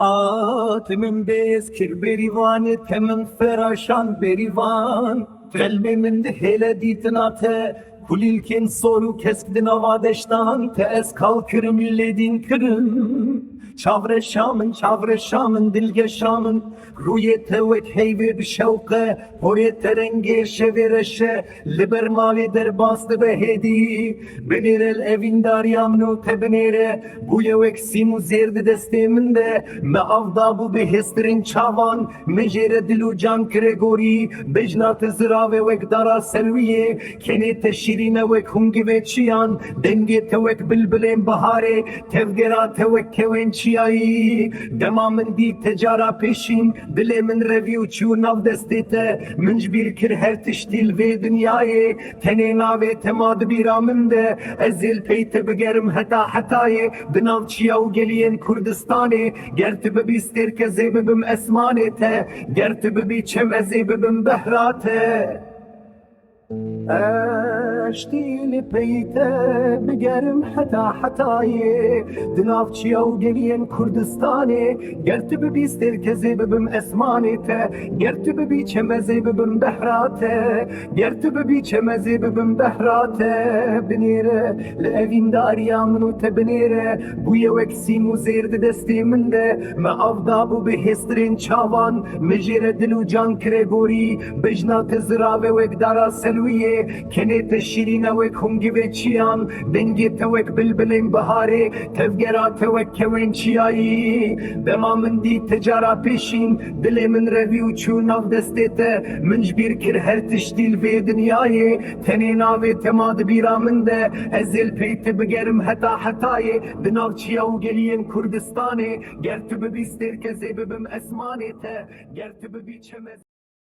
Atımın bezkir berivanı temin feraşan berivan Telmemin de hele ditinate Kulilken soru keskdin avadeştan Tez kalkırım ledin kırım çavre şamın dilge şamın Ruyete ve heyve bir şevke Hoyete renge şevereşe Liber mavi der bastı ve hedi Benirel evindar yamnu tebnere Bu yevek simu zerdi desteminde Me avda bu behestirin çavan Mecere dilu can kregori Bejnat zirave vek dara selviye Kenete şirine vek hungi ve çiyan Denge tevek bilbilen bahare Tevgera tevek keven çiyayı Demamın di tecara peşin Dilemin review çu nav destete Minc bir kir her tiştil ve dünyayı Tenena ve temad bir aminde Ezil peyte begerim hatayı Binav çiyav geliyen Kurdistan'ı Gertü bi sterke zebibim esmanete Gertü bi çem ezebibim behrate اشتيلي بيته بقرم حتاي دنافشي او قليين كردستاني قرت ببيستر كزيببم اسمانيته قرت ببي چمزيببم بحراته قرت ببي چمزيببم بحراته بنيره لأفين داريا منو تبنيره بويا وكسي مزيرد دستي من ده ما افضابو بهسترين چاوان مجيره دلو جان كريغوري بجنا تزراوه وكدارا سلويه كنت شیرینه وک هنگی و چیان دنگی توک بلبلین بهاره تفگرا توک کوین چیایی دما من دی تجارا پیشین دل من روی و چون ناف دستیته منج بیر کر هر تشتیل و دنیای تنینا و تماد بیرا من ده ازل پیت بگرم حتای دناف چیا و گلین کردستانه گرتو ببیستر که زیببم اسمانه ته گرتو ببی چمز